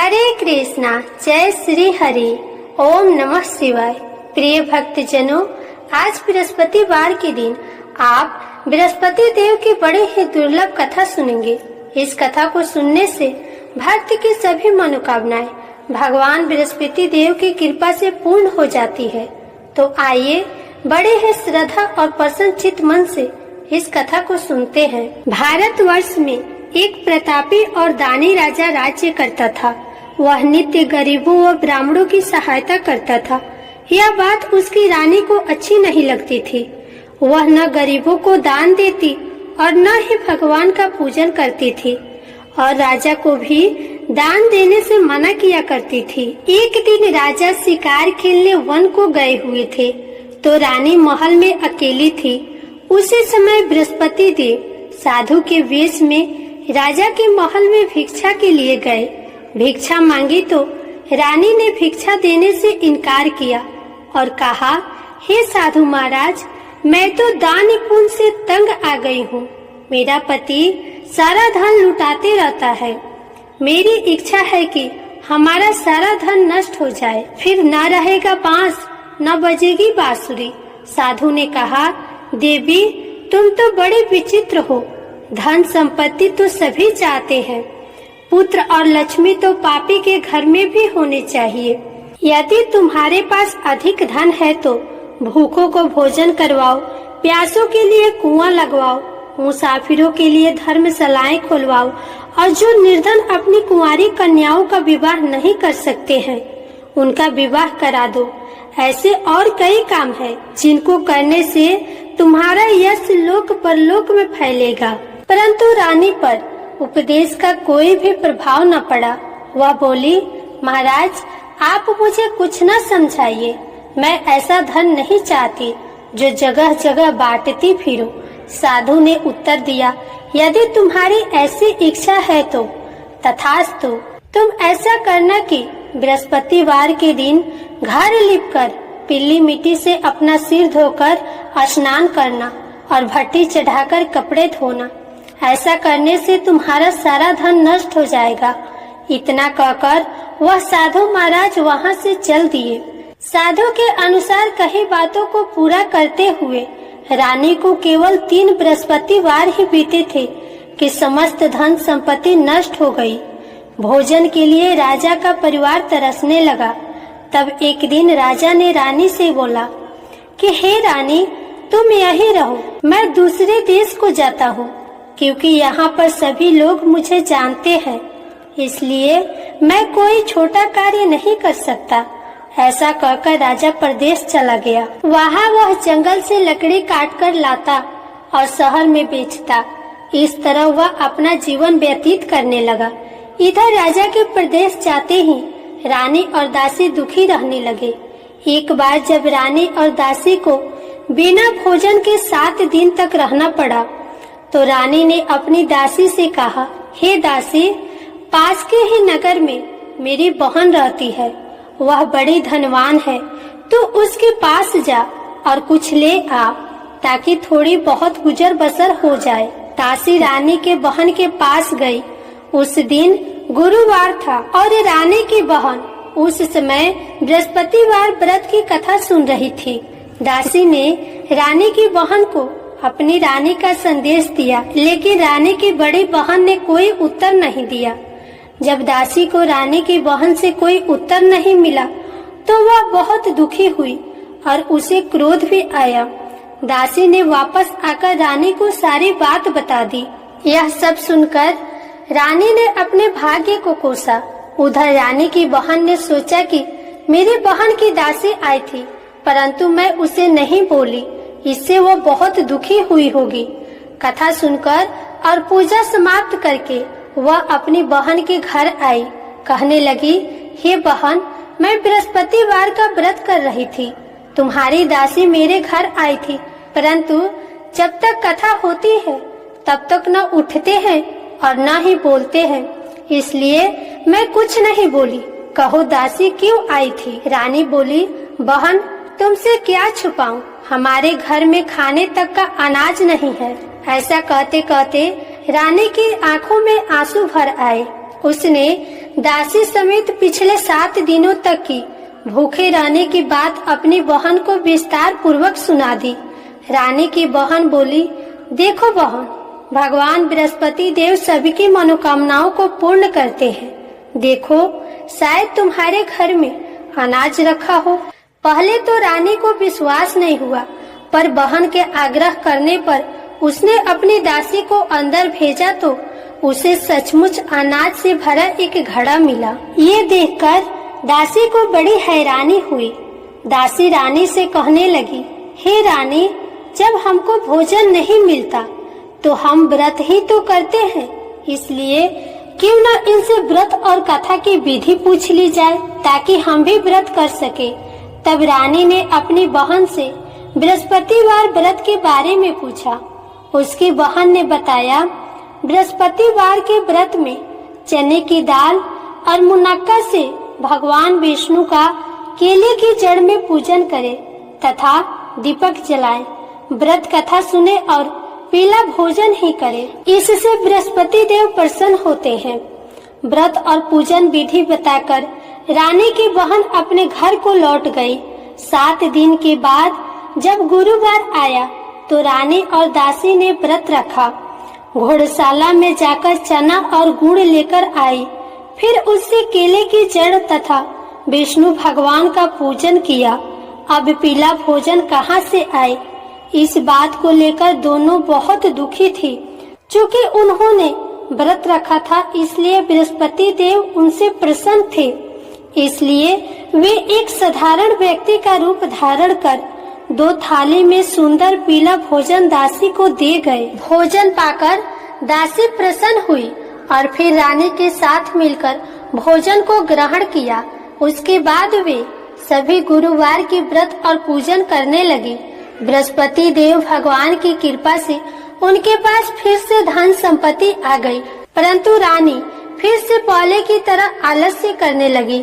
हरे कृष्णा, जय श्री हरि, ओम नमः शिवाय। प्रिय भक्तजनों, आज बृहस्पतिवार के दिन आप बृहस्पति देव की बड़ी ही दुर्लभ कथा सुनेंगे। इस कथा को सुनने से भक्त की सभी मनोकामनाएं भगवान बृहस्पति देव की कृपा से पूर्ण हो जाती है। तो आइए बड़े ही श्रद्धा और प्रसन्न चित्त मन से इस कथा को सुनते हैं। भारतवर्ष में एक प्रतापी और दानी राजा राज्य करता था। वह नित्य गरीबों व ब्राह्मणों की सहायता करता था। यह बात उसकी रानी को अच्छी नहीं लगती थी। वह न गरीबों को दान देती और न ही भगवान का पूजन करती थी और राजा को भी दान देने से मना किया करती थी। एक दिन राजा शिकार खेलने वन को गए हुए थे तो रानी महल में अकेली थी। उसी समय बृहस्पति देव साधु के वेश में राजा के महल में भिक्षा के लिए गए। भिक्षा मांगी तो रानी ने भिक्षा देने से इनकार किया और कहा, हे साधु महाराज, मैं तो दान पुण्य से तंग आ गई हूँ। मेरा पति सारा धन लुटाते रहता है। मेरी इच्छा है कि हमारा सारा धन नष्ट हो जाए, फिर न रहेगा बांस न बजेगी बांसुरी। साधु ने कहा, देवी, तुम तो बड़े विचित्र हो। धन संपत्ति तो सभी चाहते हैं, पुत्र और लक्ष्मी तो पापी के घर में भी होने चाहिए। यदि तुम्हारे पास अधिक धन है तो भूखों को भोजन करवाओ, प्यासों के लिए कुआं लगवाओ, मुसाफिरों के लिए धर्मशालाएं खोलवाओ और जो निर्धन अपनी कुंवारी कन्याओं का विवाह नहीं कर सकते हैं उनका विवाह करा दो। ऐसे और कई काम है जिनको करने से तुम्हारा यश लोक परलोक में फैलेगा। परंतु रानी पर उपदेश का कोई भी प्रभाव न पड़ा। वह बोली, महाराज, आप मुझे कुछ न समझाइए। मैं ऐसा धन नहीं चाहती जो जगह जगह बांटती फिरूं। साधु ने उत्तर दिया, यदि तुम्हारी ऐसी इच्छा है तो तथास्तु। तुम ऐसा करना कि बृहस्पतिवार के दिन घर लिपकर पीली मिट्टी से अपना सिर धोकर स्नान करना और भट्टी चढ़ाकर कपड़े धोना। ऐसा करने से तुम्हारा सारा धन नष्ट हो जाएगा। इतना कहकर वह साधु महाराज वहाँ से चल दिए। साधु के अनुसार कही बातों को पूरा करते हुए रानी को केवल 3 बृहस्पतिवार ही बीते थे कि समस्त धन संपत्ति नष्ट हो गई। भोजन के लिए राजा का परिवार तरसने लगा। तब एक दिन राजा ने रानी से बोला कि हे रानी, तुम यहीं रहो, मैं दूसरे देश को जाता हूँ, क्योंकि यहाँ पर सभी लोग मुझे जानते हैं, इसलिए मैं कोई छोटा कार्य नहीं कर सकता। ऐसा कहकर राजा परदेश चला गया। वहाँ वह जंगल से लकड़ी काट कर लाता और शहर में बेचता। इस तरह वह अपना जीवन व्यतीत करने लगा। इधर राजा के प्रदेश जाते ही रानी और दासी दुखी रहने लगे। एक बार जब रानी और दासी को बिना भोजन के 7 दिन तक रहना पड़ा तो रानी ने अपनी दासी से कहा, हे दासी, पास के ही नगर में मेरी बहन रहती है। वह बड़ी धनवान है। तू उसके पास जा और कुछ ले आ ताकि थोड़ी बहुत गुजर बसर हो जाए। दासी रानी के बहन के पास गई। उस दिन गुरुवार था और रानी की बहन उस समय बृहस्पतिवार व्रत की कथा सुन रही थी। दासी ने रानी की बहन को अपनी रानी का संदेश दिया, लेकिन रानी की बड़ी बहन ने कोई उत्तर नहीं दिया। जब दासी को रानी की बहन से कोई उत्तर नहीं मिला तो वह बहुत दुखी हुई और उसे क्रोध भी आया। दासी ने वापस आकर रानी को सारी बात बता दी। यह सब सुनकर रानी ने अपने भाग्य को कोसा। उधर रानी की बहन ने सोचा कि मेरी बहन की दासी आई थी, परंतु मैं उसे नहीं बोली, इससे वो बहुत दुखी हुई होगी। कथा सुनकर और पूजा समाप्त करके वह अपनी बहन के घर आई। कहने लगी, हे बहन, मैं बृहस्पतिवार का व्रत कर रही थी। तुम्हारी दासी मेरे घर आई थी, परंतु जब तक कथा होती है तब तक न उठते हैं और न ही बोलते हैं, इसलिए मैं कुछ नहीं बोली। कहो दासी क्यों आई थी? रानी बोली, बहन, तुमसे क्या छुपाऊं, हमारे घर में खाने तक का अनाज नहीं है। ऐसा कहते कहते रानी की आंखों में आंसू भर आए। उसने दासी समेत पिछले 7 दिनों तक की भूखे रहने की बात अपनी बहन को विस्तार पूर्वक सुना दी। रानी की बहन बोली, देखो बहन, भगवान बृहस्पति देव सभी की मनोकामनाओं को पूर्ण करते हैं। देखो, शायद तुम्हारे घर में अनाज रखा हो। पहले तो रानी को विश्वास नहीं हुआ, पर बहन के आग्रह करने पर उसने अपनी दासी को अंदर भेजा तो उसे सचमुच अनाज से भरा एक घड़ा मिला। ये देखकर दासी को बड़ी हैरानी हुई। दासी रानी से कहने लगी, हे रानी, जब हमको भोजन नहीं मिलता तो हम व्रत ही तो करते हैं, इसलिए क्यों न इनसे व्रत और कथा की विधि पूछ ली जाए ताकि हम भी व्रत कर सके। तब रानी ने अपनी बहन से बृहस्पतिवार व्रत के बारे में पूछा। उसकी बहन ने बताया, बृहस्पतिवार के व्रत में चने की दाल और मुनक्का से भगवान विष्णु का केले की जड़ में पूजन करे तथा दीपक जलाए, व्रत कथा सुने और पीला भोजन ही करे। इससे बृहस्पति देव प्रसन्न होते हैं। व्रत और पूजन विधि बताकर रानी की बहन अपने घर को लौट गई। 7 दिन के बाद जब गुरुवार आया तो रानी और दासी ने व्रत रखा। घोड़शाला में जाकर चना और गुड़ लेकर आई, फिर उससे केले की जड़ तथा विष्णु भगवान का पूजन किया। अब पीला भोजन कहाँ से आए, इस बात को लेकर दोनों बहुत दुखी थी। चूँकि उन्होंने व्रत रखा था, इसलिए बृहस्पति देव उनसे प्रसन्न थे। इसलिए वे एक साधारण व्यक्ति का रूप धारण कर 2 थाली में सुंदर पीला भोजन दासी को दे गए। भोजन पाकर दासी प्रसन्न हुई और फिर रानी के साथ मिलकर भोजन को ग्रहण किया। उसके बाद वे सभी गुरुवार की व्रत और पूजन करने लगे। बृहस्पति देव भगवान की कृपा से उनके पास फिर से धन संपत्ति आ गई, परंतु रानी फिर से पहले की तरह आलस्य करने लगी।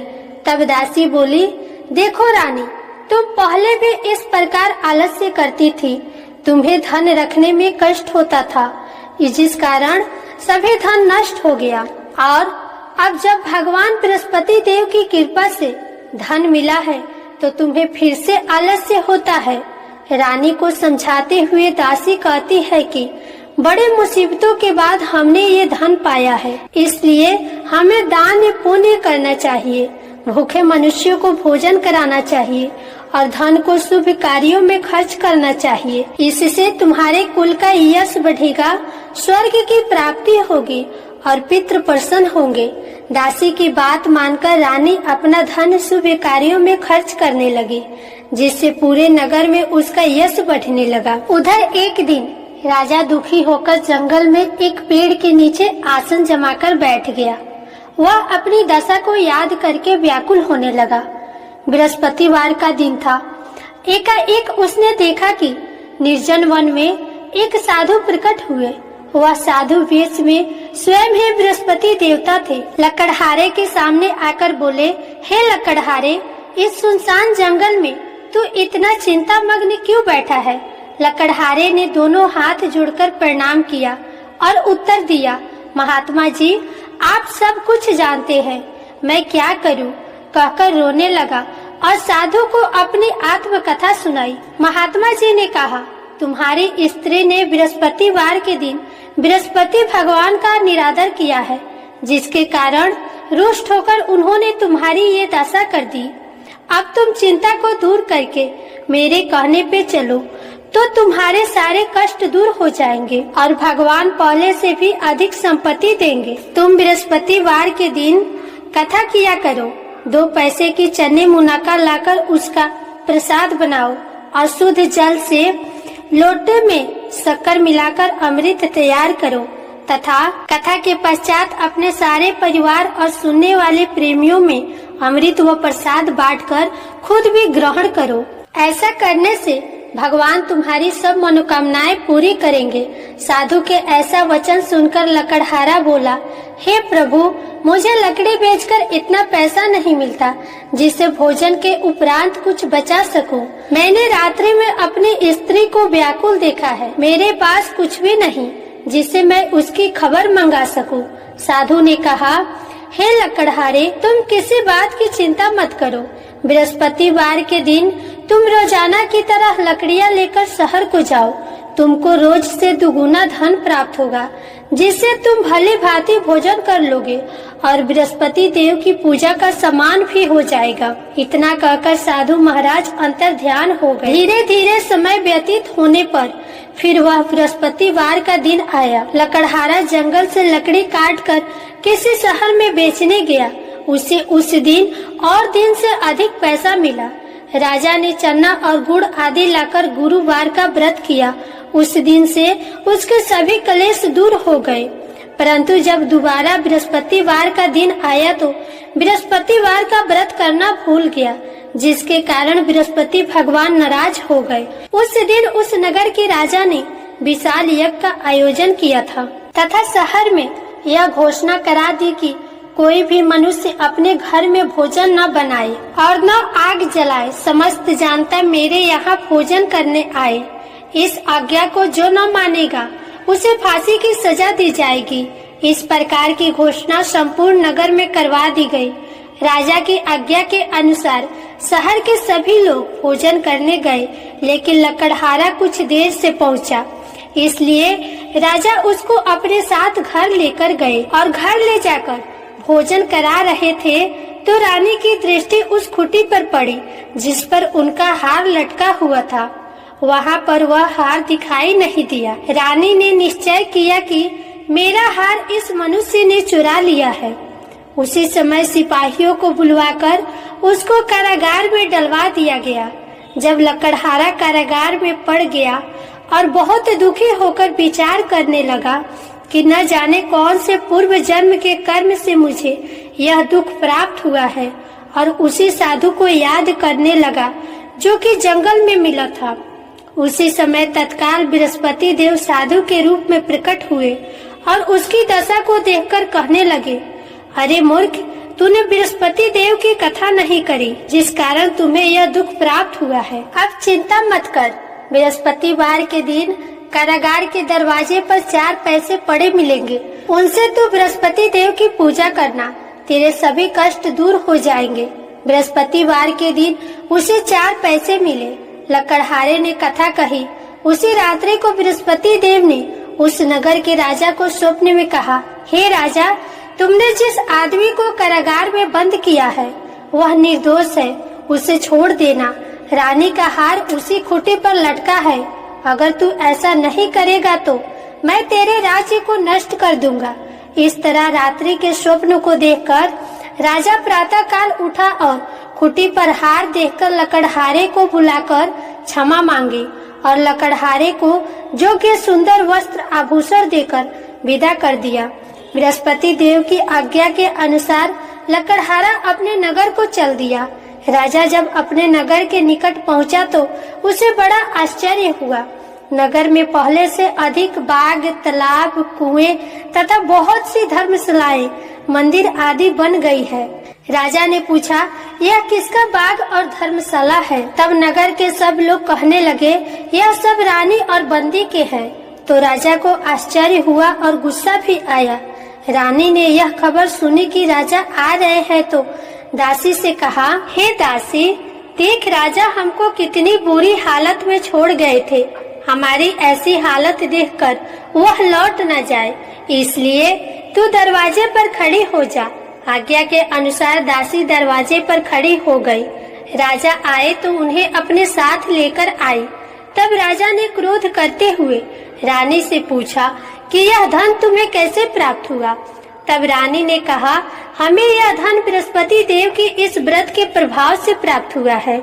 तब दासी बोली, देखो रानी, तुम पहले भी इस प्रकार आलस्य करती थी। तुम्हें धन रखने में कष्ट होता था, जिस कारण सभी धन नष्ट हो गया, और अब जब भगवान बृहस्पति देव की कृपा से धन मिला है तो तुम्हें फिर से आलस्य होता है। रानी को समझाते हुए दासी कहती है कि बड़े मुसीबतों के बाद हमने ये धन पाया है, इसलिए हमें दान पुण्य करना चाहिए, भूखे मनुष्यों को भोजन कराना चाहिए और धन को शुभ कार्यों में खर्च करना चाहिए। इससे तुम्हारे कुल का यश बढ़ेगा, स्वर्ग की प्राप्ति होगी और पितृ प्रसन्न होंगे। दासी की बात मानकर रानी अपना धन शुभ कार्यों में खर्च करने लगी, जिससे पूरे नगर में उसका यश बढ़ने लगा। उधर एक दिन राजा दुखी होकर जंगल में एक पेड़ के नीचे आसन जमाकर बैठ गया। वह अपनी दशा को याद करके व्याकुल होने लगा। बृहस्पतिवार का दिन था। एकाएक उसने देखा कि निर्जन वन में एक साधु प्रकट हुए। वह साधु वेश में स्वयं ही बृहस्पति देवता थे। लकड़हारे के सामने आकर बोले, हे लकड़हारे, इस सुनसान जंगल में तू इतना चिंता मग्न क्यों बैठा है? लकड़हारे ने दोनों हाथ जोड़कर प्रणाम किया और उत्तर दिया, महात्मा जी, आप सब कुछ जानते हैं, मैं क्या करूं? कहकर रोने लगा और साधु को अपनी आत्मकथा सुनाई। महात्मा जी ने कहा, तुम्हारी स्त्री ने बृहस्पतिवार के दिन बृहस्पति भगवान का निरादर किया है, जिसके कारण रुष्ट होकर उन्होंने तुम्हारी ये दशा कर दी। अब तुम चिंता को दूर करके मेरे कहने पे चलो तो तुम्हारे सारे कष्ट दूर हो जाएंगे और भगवान पहले से भी अधिक संपत्ति देंगे। तुम बृहस्पतिवार के दिन कथा किया करो, 2 पैसे की चने मुनक्का लाकर उसका प्रसाद बनाओ और शुद्ध जल से लोटे में शक्कर मिलाकर अमृत तैयार करो तथा कथा के पश्चात अपने सारे परिवार और सुनने वाले प्रेमियों में अमृत व प्रसाद बांटकर खुद भी ग्रहण करो। ऐसा करने से भगवान तुम्हारी सब मनोकामनाएं पूरी करेंगे। साधु के ऐसा वचन सुनकर लकड़हारा बोला, हे प्रभु, मुझे लकड़ी बेचकर इतना पैसा नहीं मिलता जिससे भोजन के उपरांत कुछ बचा सकूं। मैंने रात्रि में अपनी स्त्री को व्याकुल देखा है। मेरे पास कुछ भी नहीं जिससे मैं उसकी खबर मंगा सकूं। साधु ने कहा, हे लकड़हारे, तुम किसी बात की चिंता मत करो। बृहस्पतिवार के दिन तुम रोजाना की तरह लकड़ियां लेकर शहर को जाओ। तुमको रोज से दुगुना धन प्राप्त होगा, जिससे तुम भली भांति भोजन कर लोगे और बृहस्पति देव की पूजा का सामान भी हो जाएगा। इतना कहकर साधु महाराज अंतर ध्यान हो गए। धीरे धीरे समय व्यतीत होने पर फिर वह बृहस्पतिवार का दिन आया। लकड़हारा जंगल से लकड़ी काटकर किसी शहर में बेचने गया। उसे उस दिन और दिन से अधिक पैसा मिला। राजा ने चना और गुड़ आदि लाकर गुरुवार का व्रत किया। उस दिन से उसके सभी कलेश दूर हो गए। परंतु जब दोबारा बृहस्पतिवार का दिन आया तो बृहस्पतिवार का व्रत करना भूल गया, जिसके कारण बृहस्पति भगवान नाराज हो गए। उस दिन उस नगर के राजा ने विशाल यज्ञ का आयोजन किया था तथा शहर में यह घोषणा करा दी कि कोई भी मनुष्य अपने घर में भोजन न बनाए और न आग जलाए। समस्त जनता मेरे यहाँ भोजन करने आए। इस आज्ञा को जो न मानेगा उसे फांसी की सजा दी जाएगी। इस प्रकार की घोषणा संपूर्ण नगर में करवा दी गई। राजा की आज्ञा के अनुसार शहर के सभी लोग भोजन करने गए, लेकिन लकड़हारा कुछ देर से पहुंचा। इसलिए राजा उसको अपने साथ घर लेकर गए और घर ले जाकर भोजन करा रहे थे तो रानी की दृष्टि उस खूंटी पर पड़ी जिस पर उनका हार लटका हुआ था। वहाँ पर वह हार दिखाई नहीं दिया। रानी ने निश्चय किया कि मेरा हार इस मनुष्य ने चुरा लिया है। उसी समय सिपाहियों को बुलवाकर उसको कारागार में डलवा दिया गया। जब लकड़हारा कारागार में पड़ गया और बहुत दुखी होकर विचार करने लगा कि न जाने कौन से पूर्व जन्म के कर्म से मुझे यह दुख प्राप्त हुआ है, और उसी साधु को याद करने लगा जो कि जंगल में मिला था। उसी समय तत्काल बृहस्पति देव साधु के रूप में प्रकट हुए और उसकी दशा को देखकर कहने लगे, अरे मूर्ख, तूने बृहस्पति देव की कथा नहीं करी, जिस कारण तुम्हें यह दुख प्राप्त हुआ है। अब चिंता मत कर। बृहस्पतिवार के दिन कारागार के दरवाजे पर 4 पैसे पड़े मिलेंगे। उनसे तू बृहस्पति देव की पूजा करना, तेरे सभी कष्ट दूर हो जाएंगे। बृहस्पतिवार के दिन उसे 4 पैसे मिले। लकड़हारे ने कथा कही। उसी रात्रि को बृहस्पति देव ने उस नगर के राजा को स्वप्न में कहा, हे राजा, तुमने जिस आदमी को कारागार में बंद किया है वह निर्दोष है, उसे छोड़ देना। रानी का हार उसी खूंटी पर लटका है। अगर तू ऐसा नहीं करेगा तो मैं तेरे राज्य को नष्ट कर दूंगा। इस तरह रात्रि के स्वप्न को देखकर राजा प्रातः काल उठा और खूंटी पर हार देखकर लकड़हारे को बुलाकर क्षमा मांगी और लकड़हारे को योग्य सुंदर वस्त्र आभूषण देकर विदा कर दिया। बृहस्पति देव की आज्ञा के अनुसार लकड़हारा अपने नगर को चल दिया। राजा जब अपने नगर के निकट पहुंचा तो उसे बड़ा आश्चर्य हुआ। नगर में पहले से अधिक बाग, तालाब, कुएं तथा बहुत सी धर्मशालाएं, मंदिर आदि बन गई है। राजा ने पूछा, यह किसका बाग और धर्मशाला है? तब नगर के सब लोग कहने लगे, यह सब रानी और बंदी के हैं। तो राजा को आश्चर्य हुआ और गुस्सा भी आया। रानी ने यह खबर सुनी कि राजा आ रहे हैं तो दासी से कहा, हे दासी, देख राजा हमको कितनी बुरी हालत में छोड़ गए थे। हमारी ऐसी हालत देखकर वह लौट न जाए, इसलिए तू दरवाजे पर खड़ी हो जा। आज्ञा के अनुसार दासी दरवाजे पर खड़ी हो गई। राजा आए तो उन्हें अपने साथ लेकर आई। तब राजा ने क्रोध करते हुए रानी से पूछा कि यह धन तुम्हें कैसे प्राप्त हुआ? तब रानी ने कहा, हमें यह धन बृहस्पति देव की इस व्रत के प्रभाव से प्राप्त हुआ है।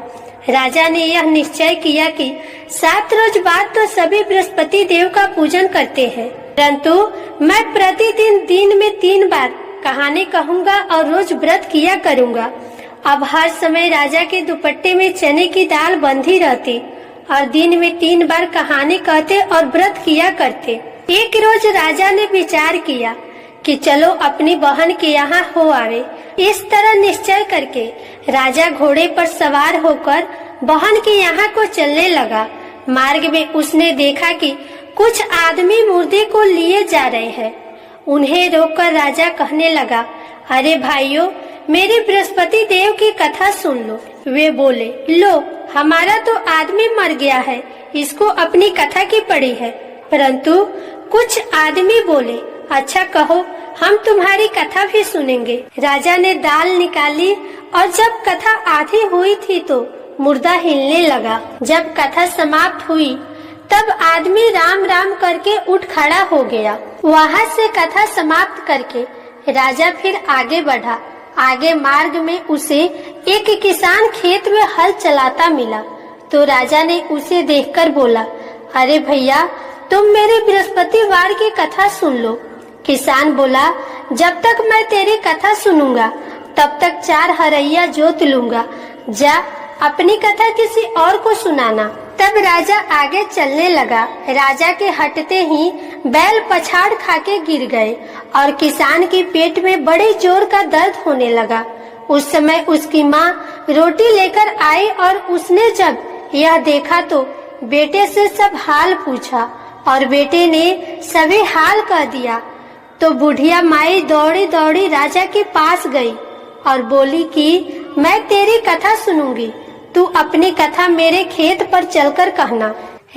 राजा ने यह निश्चय किया कि 7 रोज बाद तो सभी बृहस्पति देव का पूजन करते हैं, परंतु मैं प्रतिदिन दिन में 3 बार कहानी कहूँगा और रोज व्रत किया करूँगा। अब हर समय राजा के दुपट्टे में चने की दाल बंधी रहती और दिन में 3 बार कहानी कहते और व्रत किया करते। एक रोज राजा ने विचार किया कि चलो अपनी बहन के यहाँ हो आवे। इस तरह निश्चय करके राजा घोड़े पर सवार होकर बहन के यहाँ को चलने लगा। मार्ग में उसने देखा कि कुछ आदमी मुर्दे को लिए जा रहे हैं। उन्हें रोककर राजा कहने लगा, अरे भाइयों, मेरे बृहस्पति देव की कथा सुन लो। वे बोले, लो, हमारा तो आदमी मर गया है, इसको अपनी कथा की पड़ी है। परंतु कुछ आदमी बोले, अच्छा कहो, हम तुम्हारी कथा भी सुनेंगे। राजा ने दाल निकाली और जब कथा आधी हुई थी तो मुर्दा हिलने लगा। जब कथा समाप्त हुई तब आदमी राम राम करके उठ खड़ा हो गया। वहाँ से कथा समाप्त करके राजा फिर आगे बढ़ा। आगे मार्ग में उसे एक किसान खेत में हल चलाता मिला तो राजा ने उसे देखकर बोला, अरे भैया, तुम मेरे बृहस्पतिवार की कथा सुन लो। किसान बोला, जब तक मैं तेरी कथा सुनूंगा तब तक 4 हरैया जोत लूंगा। जा, अपनी कथा किसी और को सुनाना। तब राजा आगे चलने लगा। राजा के हटते ही बैल पछाड़ खाके गिर गए और किसान के पेट में बड़े जोर का दर्द होने लगा। उस समय उसकी माँ रोटी लेकर आई और उसने जब यह देखा तो बेटे से सब हाल पूछा और बेटे ने सभी हाल कह दिया। तो बुढ़िया माई दौड़ी दौड़ी राजा के पास गई और बोली कि मैं तेरी कथा सुनूंगी, तू अपनी कथा मेरे खेत पर चलकर कहना।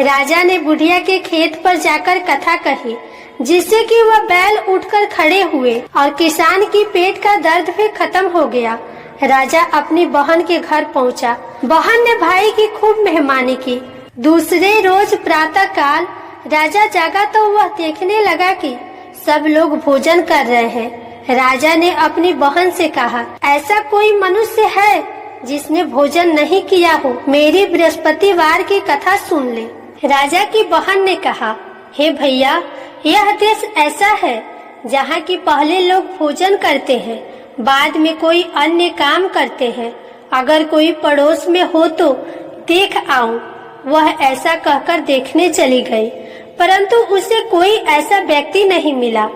राजा ने बुढ़िया के खेत पर जाकर कथा कही, जिससे कि वह बैल उठकर खड़े हुए और किसान की पेट का दर्द भी खत्म हो गया। राजा अपनी बहन के घर पहुंचा। बहन ने भाई की खूब मेहमानी की। दूसरे रोज प्रातः काल राजा जागा तो वह देखने लगा कि सब लोग भोजन कर रहे हैं। राजा ने अपनी बहन से कहा, ऐसा कोई मनुष्य है जिसने भोजन नहीं किया हो? मेरी बृहस्पतिवार की कथा सुन ले। राजा की बहन ने कहा, हे भैया, यह देश ऐसा है जहाँ की पहले लोग भोजन करते हैं, बाद में कोई अन्य काम करते हैं। अगर कोई पड़ोस में हो तो देख आऊं। वह ऐसा कहकर देखने चली गई, परंतु उसे कोई ऐसा व्यक्ति नहीं मिला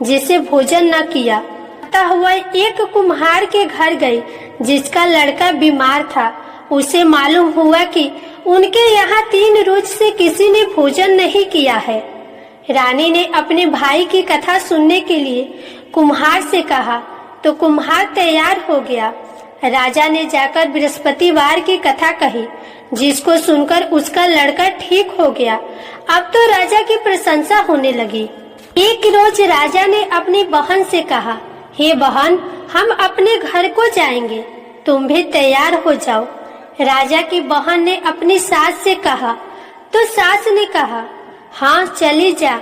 जिसे भोजन न किया। अतः वह एक कुम्हार के घर गई जिसका लड़का बीमार था। उसे मालूम हुआ कि उनके यहाँ 3 रोज से किसी ने भोजन नहीं किया है। रानी ने अपने भाई की कथा सुनने के लिए कुम्हार से कहा तो कुम्हार तैयार हो गया। राजा ने जाकर बृहस्पतिवार की कथा कही, जिसको सुनकर उसका लड़का ठीक हो गया। अब तो राजा की प्रशंसा होने लगी। एक रोज राजा ने अपनी बहन से कहा, हे बहन, हम अपने घर को जाएंगे, तुम भी तैयार हो जाओ। राजा की बहन ने अपनी सास से कहा तो सास ने कहा, हाँ चली जा,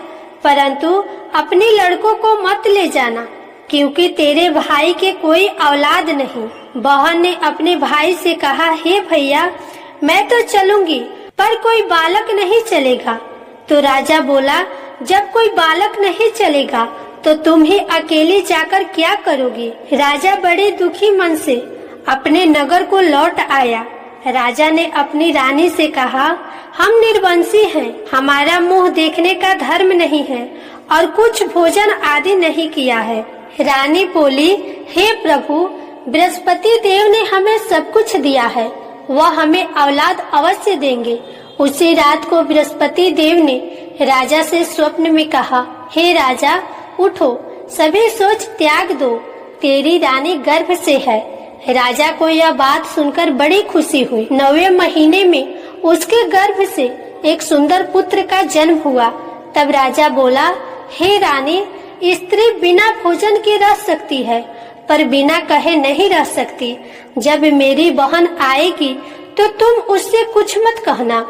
परंतु अपने लड़कों को मत ले जाना, क्योंकि तेरे भाई के कोई औलाद नहीं। बहन ने अपने भाई से कहा, हे भैया, मैं तो चलूंगी, पर कोई बालक नहीं चलेगा। तो राजा बोला, जब कोई बालक नहीं चलेगा तो तुम ही अकेली जाकर क्या करोगी? राजा बड़े दुखी मन से अपने नगर को लौट आया। राजा ने अपनी रानी से कहा, हम निर्वंशी हैं, हमारा मुंह देखने का धर्म नहीं है और कुछ भोजन आदि नहीं किया है। रानी बोली, हे प्रभु, बृहस्पति देव ने हमें सब कुछ दिया है, वह हमें औलाद अवश्य देंगे। उसी रात को बृहस्पति देव ने राजा से स्वप्न में कहा, हे राजा, उठो, सभी सोच त्याग दो, तेरी रानी गर्भ से है। राजा को यह बात सुनकर बड़ी खुशी हुई। 9वें महीने में उसके गर्भ से एक सुंदर पुत्र का जन्म हुआ। तब राजा बोला, हे रानी, स्त्री बिना भोजन के रह सकती है, पर बिना कहे नहीं रह सकती। जब मेरी बहन आएगी तो तुम उससे कुछ मत कहना।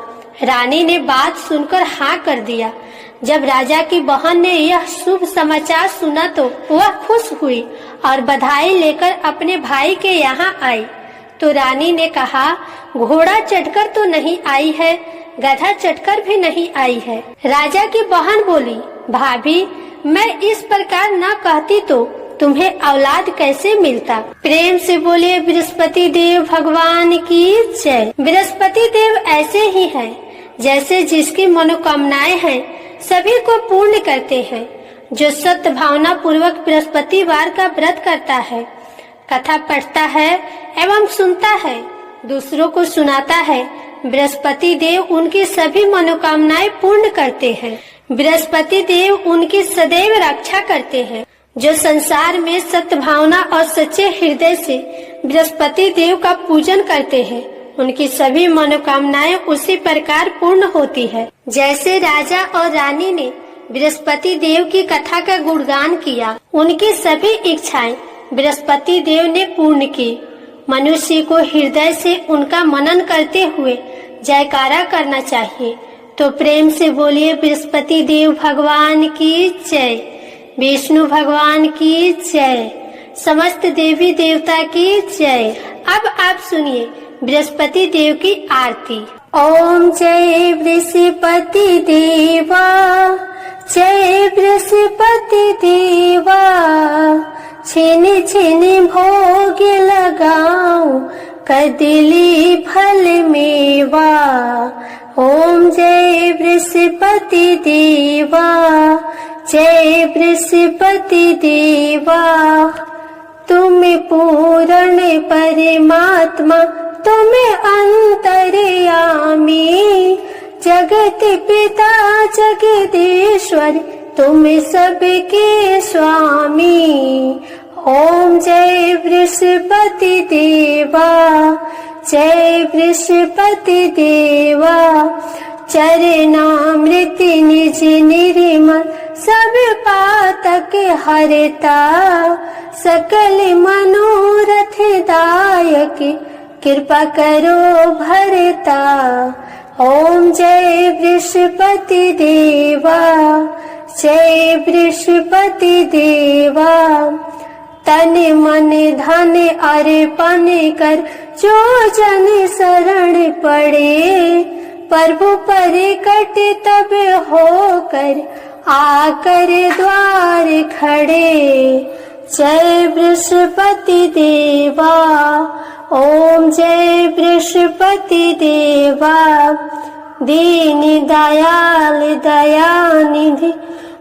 रानी ने बात सुनकर हाँ कर दिया। जब राजा की बहन ने यह शुभ समाचार सुना तो वह खुश हुई और बधाई लेकर अपने भाई के यहाँ आई। तो रानी ने कहा, घोड़ा चढ़कर तो नहीं आई है, गधा चढ़कर भी नहीं आई है। राजा की बहन बोली, भाभी, मैं इस प्रकार न कहती तो तुम्हें औलाद कैसे मिलता? प्रेम से बोलिए बृहस्पति देव भगवान की जय। बृहस्पति देव ऐसे ही हैं, जैसे जिसकी मनोकामनाएं हैं सभी को पूर्ण करते हैं। जो सत्य भावना पूर्वक बृहस्पतिवार का व्रत करता है, कथा पढ़ता है एवं सुनता है, दूसरों को सुनाता है, बृहस्पति देव उनकी सभी मनोकामनाएं पूर्ण करते हैं। बृहस्पति देव उनकी सदैव रक्षा करते हैं। जो संसार में सत्य भावना और सच्चे हृदय से बृहस्पति देव का पूजन करते हैं, उनकी सभी मनोकामनाएं उसी प्रकार पूर्ण होती है। जैसे राजा और रानी ने बृहस्पति देव की कथा का गुणगान किया, उनकी सभी इच्छाएं बृहस्पति देव ने पूर्ण की। मनुष्य को हृदय से उनका मनन करते हुए जयकारा करना चाहिए। तो प्रेम से बोलिए बृहस्पति देव भगवान की जय, विष्णु भगवान की जय, समस्त देवी देवता की जय। अब आप सुनिए बृहस्पति देव की आरती। ओम जय बृहस्पति देवा, जय बृहस्पति देवा, छिन छिन भोग लगाऊं कदली फल मेवा। ओम जय बृहस्पति देवा, जय बृहस्पति देवा, तुम पूर्ण परमात्मा, तुम अंतर्यामी, जगत पिता जगदीश्वर, तुम सबके स्वामी। ओम जय बृहस्पति देवा, जय बृहस्पति देवा, चरणामृत निज निर्मल सब पातक हरता, सकल मनोरथ दायक कृपा करो भरता। ओम जय बृहस्पति देवा, जय बृहस्पति देवा, तन मन धन अर्पण कर जो जन शरण पड़े, प्रभु प्रकट तब होकर आकर द्वार खड़े। जय बृहस्पति देवा, ओम जय बृहस्पति देवा, दीन दयाल दयानिधि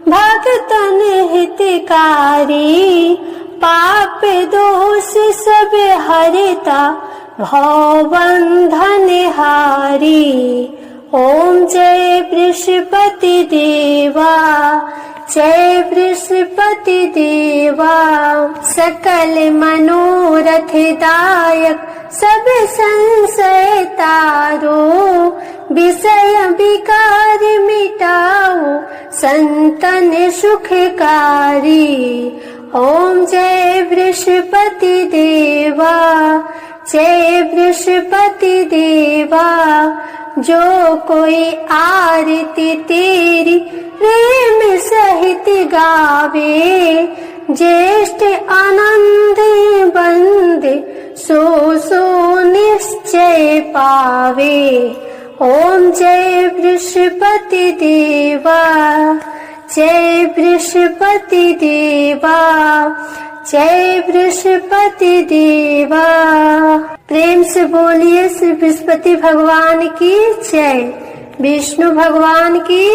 भक्तन हितकारी, पाप दोष सब हरता भव बंधन हारी। ओम जय बृहस्पति देवा, जय बृहस्पति देवा, सकल मनोरथ दायक सब संशय तारो, विषय विकार मिटाओ संतन सुखकारी। ओम जय बृहस्पति देवा, जय बृहस्पति देवा, जो कोई आरती तेरी प्रेम सहित गावे, ज्येष्ठ आनंद बंद सो निश्चय पावे। ओम जय बृहस्पति देवा, जय बृहस्पति देवा, जय बृहस्पति देवा। प्रेम से बोलिए श्री बृहस्पति भगवान की जय, विष्णु भगवान की